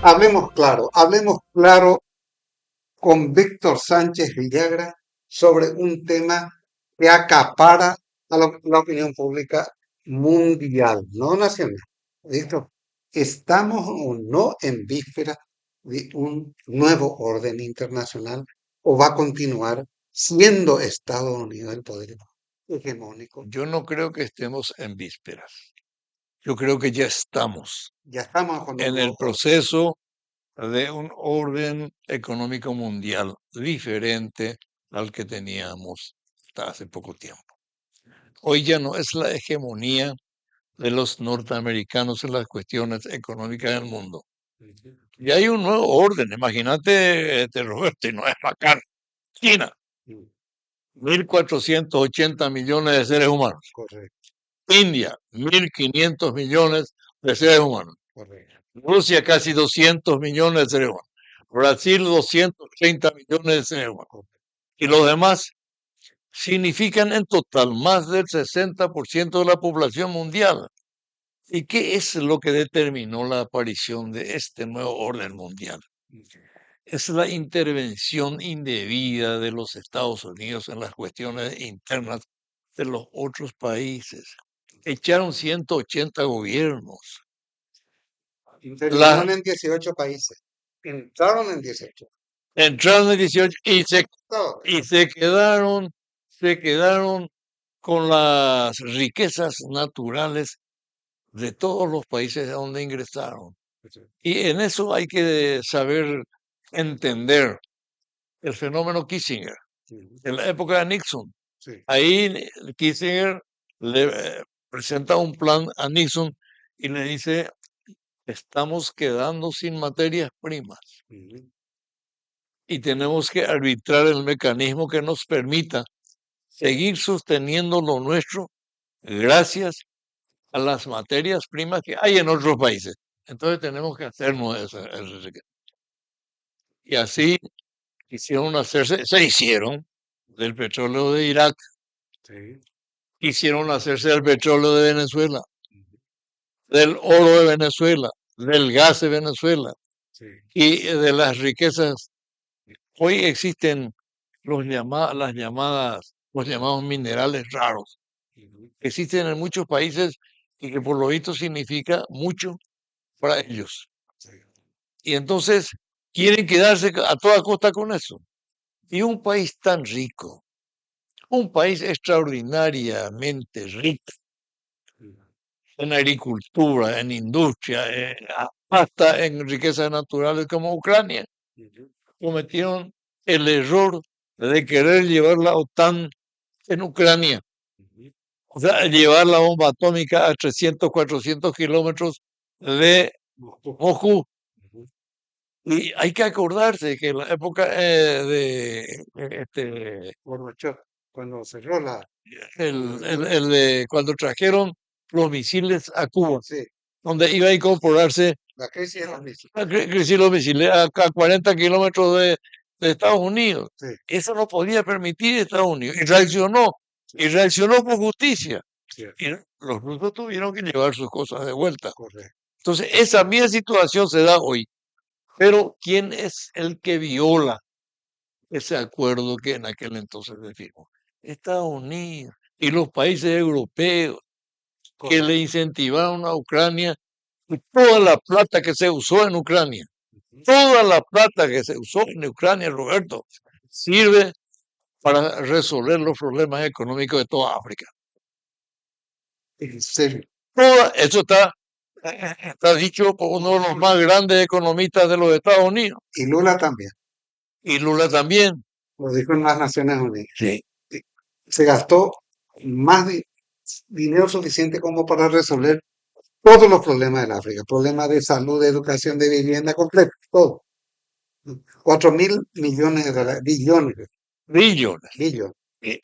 Hablemos claro con Víctor Sánchez Villagra sobre un tema que acapara a la opinión pública mundial, no nacional. Víctor, ¿estamos o no en víspera de un nuevo orden internacional o va a continuar siendo Estados Unidos el poder hegemónico? Yo no creo que estemos en vísperas. Yo creo que ya estamos Ya estamos con un en nuevo el orden. proceso de un orden económico mundial diferente al que teníamos hasta hace poco tiempo. Hoy ya no es la hegemonía de los norteamericanos en las cuestiones económicas del mundo. Y hay un nuevo orden. Imagínate, Roberto, y no es bacán. China, 1.480 millones de seres humanos. Correcto, India, 1.500 millones de seres humanos. correcto. Rusia, casi 200 millones de seres humanos. Brasil, 230 millones de seres humanos. Y los demás significan en total más del 60% de la población mundial. ¿Y qué es lo que determinó la aparición de este nuevo orden mundial? Es la intervención indebida de los Estados Unidos en las cuestiones internas de los otros países. Echaron 180 gobiernos. La, Intervinieron en 18 países. Entraron en 18. entraron en 18 Todo. y se quedaron con las riquezas naturales de todos los países a donde ingresaron. Y en eso hay que saber entender el fenómeno Kissinger. Sí, En la época de Nixon, sí. ahí Kissinger le presenta un plan a Nixon y le dice, estamos quedando sin materias primas Ujú. y tenemos que arbitrar el mecanismo que nos permita seguir sosteniendo lo nuestro gracias a las materias primas que hay en otros países. Entonces tenemos que hacernos y así quisieron hacerse, se hicieron del petróleo de Irak, Sí. quisieron hacerse del petróleo de Venezuela, Ujú. del oro de Venezuela, del gas de Venezuela Sí. y de las riquezas. Hoy existen las llamadas, los llamados minerales raros. Ujú. Existen en muchos países y que por lo visto significa mucho para ellos. Sí. Y entonces quieren quedarse a toda costa con eso. Y un país tan rico, un país extraordinariamente rico Ujú. en agricultura, en industria, hasta en riquezas naturales como Ucrania, Ujú. cometieron el error de querer llevar la OTAN en Ucrania. Ujú. O sea, llevar la bomba atómica a 300, 400 kilómetros de Moscú. Moscú. Ujú. Y hay que acordarse que en la época de Gorbachev, cuando cerró el de cuando trajeron los misiles a Cuba, sí, donde iba a incorporarse la crisis de los misiles. a crecer los misiles a 40 kilómetros de Estados Unidos. Sí, Eso no podía permitir Estados Unidos. sí, Y reaccionó por justicia. sí, Y los rusos tuvieron que llevar sus cosas de vuelta. correcto. Entonces, esa misma situación se da hoy. Pero, ¿quién es el que viola ese acuerdo que en aquel entonces se firmó? Estados Unidos y los países europeos que le Correcto. incentivaron a Ucrania y toda la plata que se usó en Ucrania, Ujú. toda la plata que se usó en Ucrania, Roberto, sirve para resolver los problemas económicos de toda África. En serio. Eso está dicho por uno de los más grandes economistas de los Estados Unidos. Y Lula también, Y Lula también. lo dijo en las Naciones Unidas. Sí. Sí. Se gastó más dinero suficiente como para resolver todos los problemas del África, problemas de salud, de educación, de vivienda, completo, todo. 4.000 millones de dólares, billones, Billones. billones. Eh,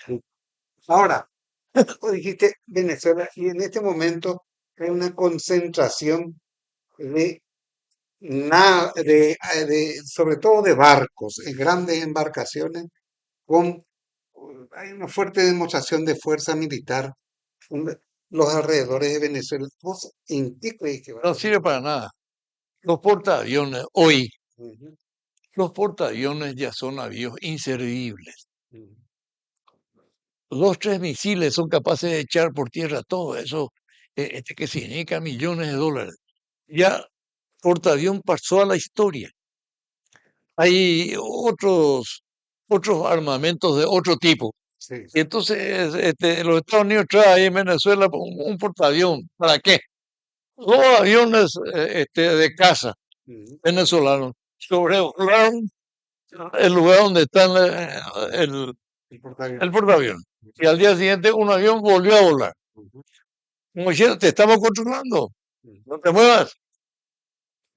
Ahora, tú dijiste Venezuela y en este momento hay una concentración de, sobre todo de barcos, grandes embarcaciones, con, hay una fuerte demostración de fuerza militar en los alrededores de Venezuela. ¿En qué crees que va a No terminar? sirve para nada. Los portaaviones, hoy, Ujú, los portaaviones ya son aviones inservibles. ujú. 2, 3 misiles son capaces de echar por tierra todo eso, que significa millones de dólares. Ya portaavión pasó a la historia. Hay otros armamentos de otro tipo. Sí, Y entonces los Estados Unidos traen ahí en Venezuela un portaavión. ¿Para qué? 2 aviones de caza ujú. venezolanos sobrevolaron el lugar donde está El portaaviones. el portaaviones. Y al día siguiente un avión volvió a volar. Ujú, Como diciendo, te estamos controlando, ujú. no te muevas.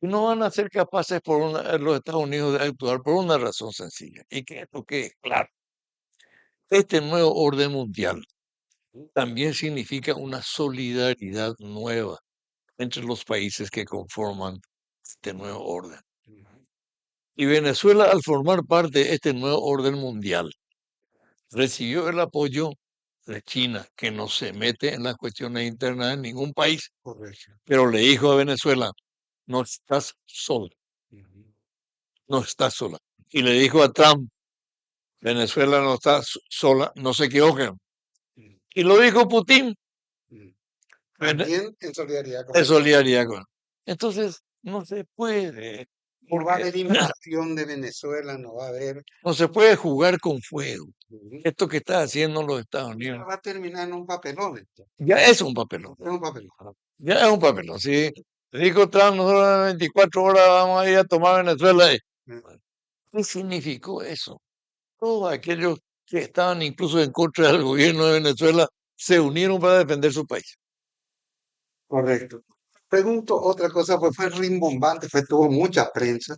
Y no van a ser capaces los Estados Unidos de actuar por una razón sencilla. Y que esto quede claro. Este nuevo orden mundial también significa una solidaridad nueva entre los países que conforman este nuevo orden. Y Venezuela, al formar parte de este nuevo orden mundial, recibió el apoyo de China, que no se mete en las cuestiones internas de ningún país, Correcto. pero le dijo a Venezuela, no estás sola, Ujú, no estás sola. Y le dijo a Trump, Venezuela no está sola, no se equivoquen. ujú, Y lo dijo Putin, ujú. en También en solidaridad con en Venezuela. solidaridad con él. Entonces, no se puede, No va a porque haber invasión de Venezuela, no va a haber. no se puede jugar con fuego. Ujú. Esto que está haciendo los Estados Eso Unidos va a terminar en un papelón esto. ya es un papelón. Es un papelón. Ya es un papelón. Si dijo Trump, nosotros en 24 horas vamos a ir a tomar Venezuela. Eh, ¿Qué significó eso? Todos aquellos que estaban incluso en contra del gobierno de Venezuela se unieron para defender su país. Correcto. Pregunto otra cosa, pues fue rimbombante, tuvo mucha prensa,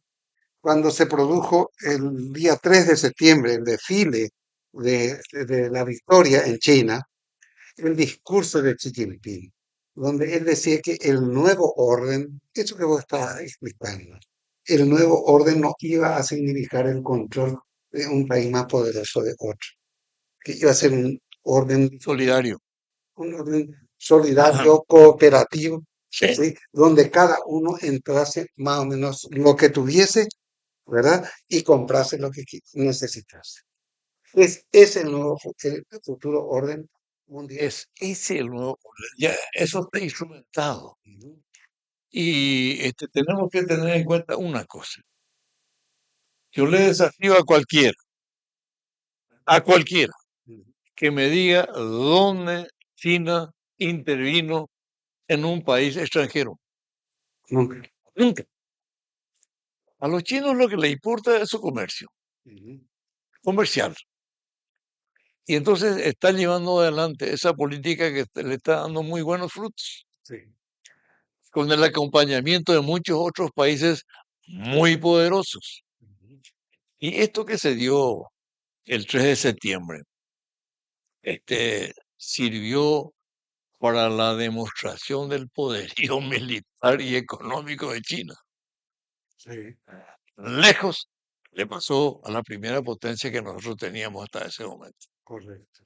cuando se produjo el día 3 de septiembre el desfile de la victoria en China, el discurso de Xi Jinping, donde él decía que el nuevo orden, eso que vos estabas explicando, el nuevo orden no iba a significar el control de un país más poderoso de otro, que iba a ser Solidario. un orden Ajá. solidario, cooperativo, Sí. ¿sí? Donde cada uno entrase más o menos lo que tuviese, ¿verdad? Y comprase lo que necesitase. Es el nuevo el futuro orden mundial. Es ese el nuevo orden. Ya, eso está instrumentado. Ujú, Y tenemos que tener en cuenta una cosa. Yo le desafío a cualquiera, ujú. que me diga dónde China intervino en un país extranjero. Nunca. Nunca. A los chinos lo que les importa es su comercio, Ujú, comercial. Y entonces está llevando adelante esa política que le está dando muy buenos frutos, sí. con el acompañamiento de muchos otros países muy poderosos. Ujú, Y esto que se dio el 3 de septiembre, sirvió para la demostración del poderío militar y económico de China. sí, Lejos le pasó a la primera potencia que nosotros teníamos hasta ese momento. correcto.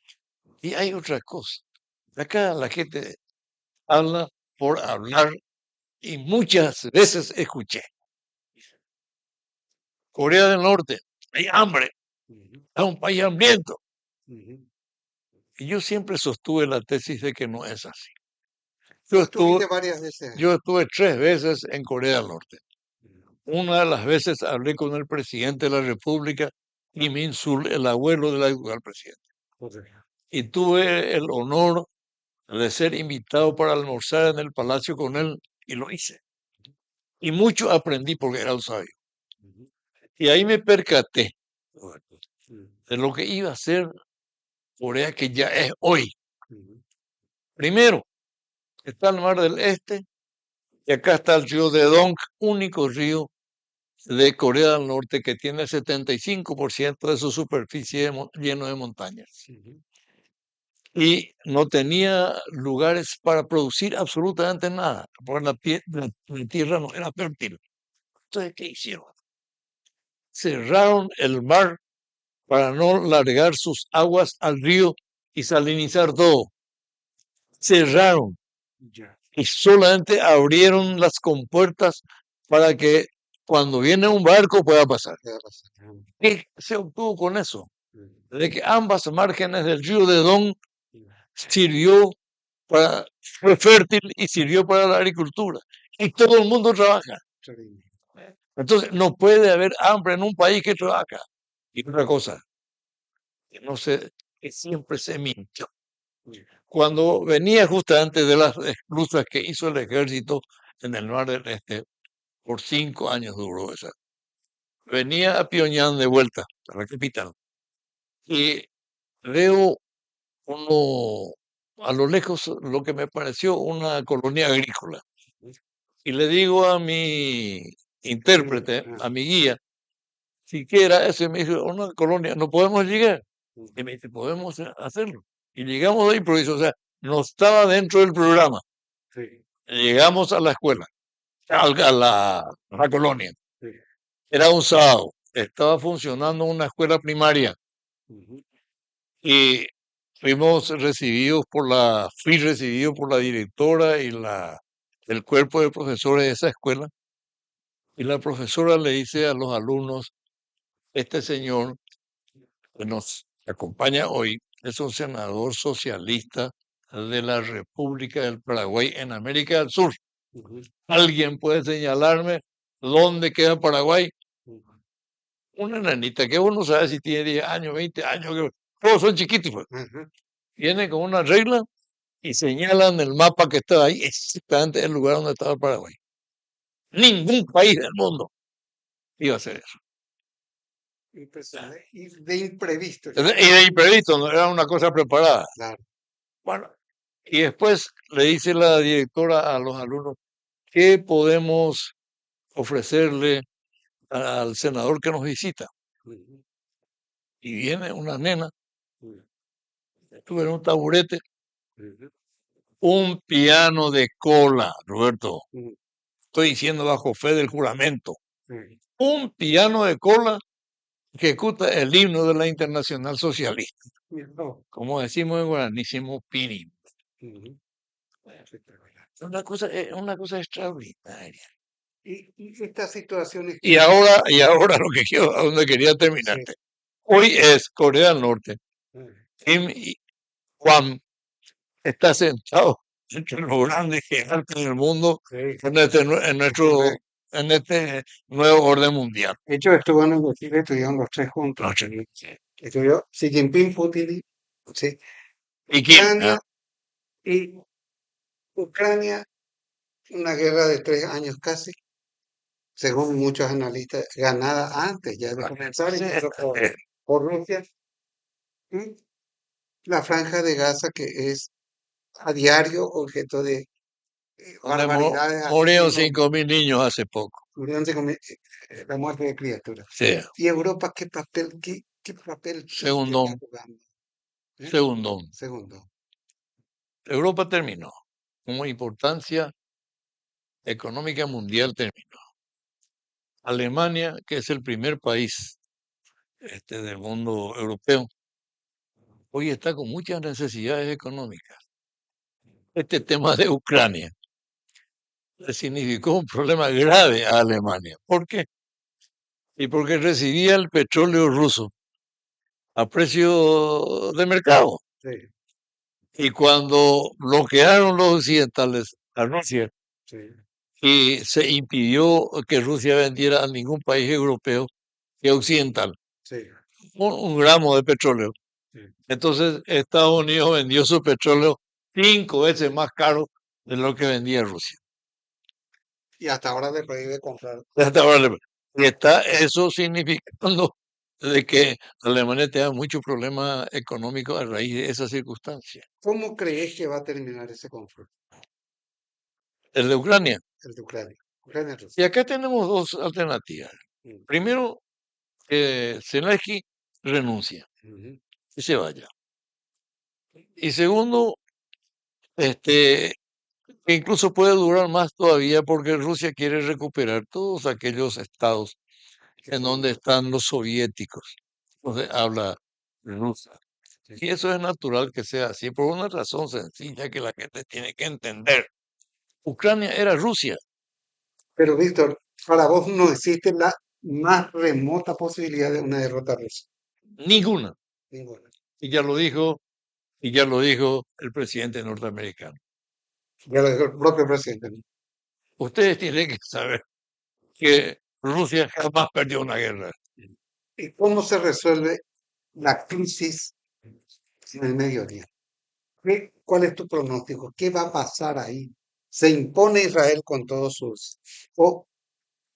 Y hay otra cosa. Acá la gente habla por hablar y muchas veces escuché. Corea del Norte, hay hambre, Ujú, es un país hambriento. ujú. Y yo siempre sostuve la tesis de que no es así. Yo Tú estuve, estuviste varias veces allá. yo estuve 3 veces en Corea del Norte. Ujú, Una de las veces hablé con el presidente de la República y Min Sul, el abuelo del actual presidente. correcto. Y tuve el honor de ser invitado para almorzar en el palacio con él y lo hice. Y mucho aprendí porque era un sabio. Ujú, Y ahí me percaté ujú, de lo que iba a ser Corea, que ya es hoy. ujú. Primero, está el Mar del Este y acá está el río de Dong, único río de Corea del Norte que tiene el 75% de su superficie lleno de montañas. Ujú. Y no tenía lugares para producir absolutamente nada, porque la tierra no era fértil. Entonces, ¿qué hicieron? Cerraron el mar para no largar sus aguas al río y salinizar todo. Cerraron Ya. y solamente abrieron las compuertas para que cuando viene un barco pueda pasar. ¿Qué va a pasar? ¿Qué se obtuvo con eso? Mm, De que ambas márgenes del río de Don mm, sirvió para, fue fértil y sirvió para la agricultura. Y todo el mundo trabaja. sí, Entonces, no puede haber hambre en un país que trabaja. Y otra cosa, que no se, que siempre se mintió. mm, Cuando venía justamente de las esclusas que hizo el ejército en el Mar del Este, por 5 años duró esa. Venía a Pyongyang de vuelta, a la capital, y veo uno, a lo lejos, lo que me pareció una colonia agrícola. Y le digo a mi intérprete, ah, a mi guía, si quiera eso, y me dice, una colonia, no podemos llegar. mm, Y me dice, podemos hacerlo. Y llegamos de improviso, o sea, no estaba dentro del programa. sí, Llegamos a la escuela, a la colonia. sí, Era un sábado, estaba funcionando una escuela primaria ujú, y fui recibido por la directora y el cuerpo de profesores de esa escuela. Y la profesora le dice a los alumnos, este señor que nos acompaña hoy es un senador socialista de la República del Paraguay en América del Sur. ujú, ¿Alguien puede señalarme dónde queda Paraguay? ujú, Una nanita que uno sabe si tiene 10 años, 20 años, todos son chiquitos, pues. ajá. Vienen con una regla y señalan el mapa que está ahí, exactamente el lugar donde estaba el Paraguay. Ningún país del mundo iba a hacer eso. Impresionante. Y de imprevisto, Y de imprevisto, no era una cosa preparada. claro. Bueno, y después le dice la directora a los alumnos, ¿qué podemos ofrecerle al senador que nos visita? Ujú, Y viene una nena, ujú, estuve en un taburete, ujú, un piano de cola, Roberto. ujú, Estoy diciendo bajo fe del juramento. ujú. Un piano de cola que ejecuta el himno de la Internacional Socialista. Mira, no, Como decimos en guaranísimo, pini. ujú, espectacular. Es una cosa extraordinaria. Y estas situaciones Y ahora lo que quiero, a donde quería sí, terminarte. Hoy es Corea del Norte. mm, Kim y Juan está sentado entre los grandes gigantes del mundo sí, en en este nuevo orden mundial. de hecho, estuvo en Chile, estuvieron los tres juntos. No sé. Estudió Xi Jinping, Putin, sí, Y Kim, ¿ah? Ucrania, y Ucrania, una guerra de 3 años casi, según muchos analistas, ganada antes ya de comenzar, Sí, incluso por Rusia, y la franja de Gaza, que es a diario objeto de donde barbaridades así murieron mismo, 5.000 niños hace poco. murieron la muerte de criaturas. Sí, Y Europa, ¿qué papel triste está segundo, jugando? ¿Eh? segundo. Segundo. Europa terminó. Como importancia económica mundial terminó. Alemania, que es el primer país del mundo europeo, hoy está con muchas necesidades económicas. Este tema de Ucrania le significó un problema grave a Alemania. ¿Por qué? Y porque recibía el petróleo ruso a precio de mercado. Sí, Y cuando bloquearon los occidentales a Rusia sí, y se impidió que Rusia vendiera a ningún país europeo que occidental sí, un gramo de petróleo. sí. Entonces Estados Unidos vendió su petróleo 5 veces más caro de lo que vendía Rusia. Y hasta ahora le prohíbe comprar. Hasta ahora y está eso significando de que Alemania tenga muchos problemas económicos a raíz de esa circunstancia. ¿Cómo crees que va a terminar ese conflicto, El de Ucrania. el de Ucrania? Y Ucrania-Rusia. acá tenemos dos alternativas. Mm, Primero, que Zelensky renuncia ujú, y se vaya. Y segundo, este, que incluso puede durar más todavía porque Rusia quiere recuperar todos aquellos estados que en son, donde están los soviéticos. Entonces habla rusa. sí. Y eso es natural que sea así, por una razón sencilla que la gente tiene que entender. Ucrania era Rusia. Pero Víctor, para vos no existe la más remota posibilidad de una derrota rusa. Ninguna. Ninguna. Y ya lo dijo el presidente norteamericano. Ya lo dijo el propio presidente, ¿no? Ustedes tienen que saber que Rusia jamás perdió una guerra. ¿Y cómo se resuelve la crisis en el Medio Oriente? ¿Cuál es tu pronóstico? ¿Qué va a pasar ahí? ¿Se impone Israel con todos sus... o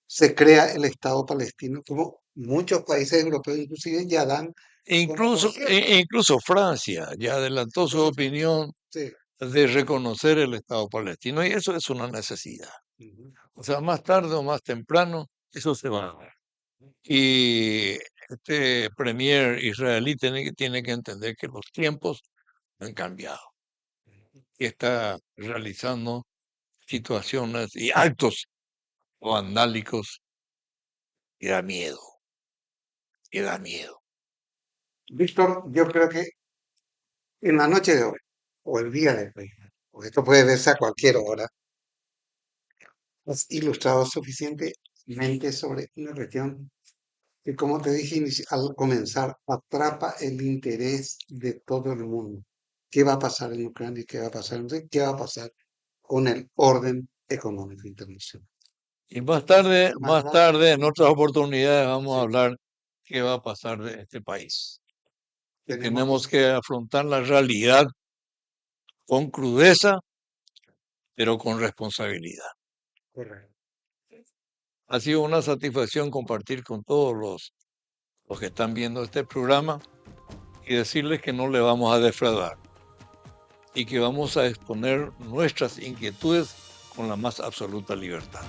se crea el Estado palestino, como muchos países europeos inclusive ya dan como por cierto? Incluso Francia ya adelantó su Entonces, opinión sí. de reconocer el Estado palestino y eso es una necesidad. Ujú. O sea, más tarde o más temprano, eso se va a dar. Y este premier israelí tiene que entender que los tiempos han cambiado y está realizando situaciones y actos vandálicos y da miedo, y da miedo. Víctor, yo creo que en la noche de hoy, o el día de hoy, porque esto puede verse a cualquier hora, has ilustrado suficientemente sobre una región que, como te dije al comenzar, atrapa el interés de todo el mundo. ¿Qué va a pasar en Ucrania? ¿Qué va a pasar en Rusia? ¿Qué va a pasar con el orden económico internacional? Y Muchísimas más gracias. tarde, en otras oportunidades, vamos a Sí, hablar qué va a pasar de este país. Que tenemos que tenemos que afrontar la realidad con crudeza, pero con responsabilidad. correr. Ha sido una satisfacción compartir con todos los que están viendo este programa y decirles que no le vamos a defraudar y que vamos a exponer nuestras inquietudes con la más absoluta libertad.